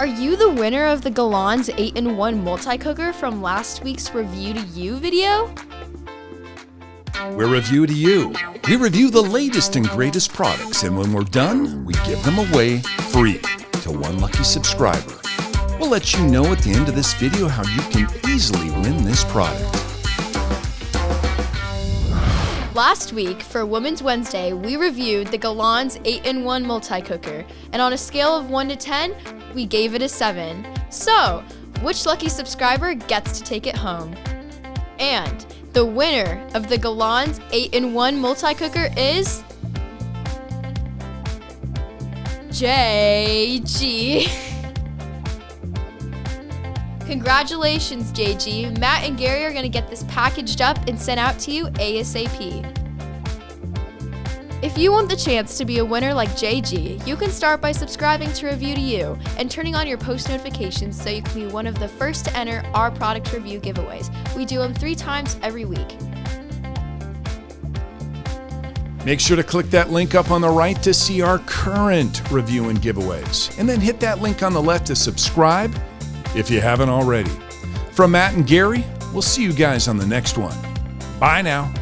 Are you the winner of the Galanz 8-in-1 multi-cooker from last week's Review to You video? We're Review to You. We review the latest and greatest products, and when we're done, we give them away free to one lucky subscriber. We'll let you know at the end of this video how you can easily win this product. Last week, for Women's Wednesday, we reviewed the Galanz 8-in-1 multi-cooker, and on a scale of 1 to 10, we gave it a 7. So, which lucky subscriber gets to take it home? And the winner of the Galanz 8-in-1 multi-cooker is JG. Congratulations, JG. Matt and Gary are going to get this packaged up and sent out to you ASAP. If you want the chance to be a winner like JG, you can start by subscribing to Review to You and turning on your post notifications so you can be one of the first to enter our product review giveaways. We do them 3 times every week. Make sure to click that link up on the right to see our current review and giveaways, and then hit that link on the left to subscribe if you haven't already. From Matt and Gary, we'll see you guys on the next one. Bye now.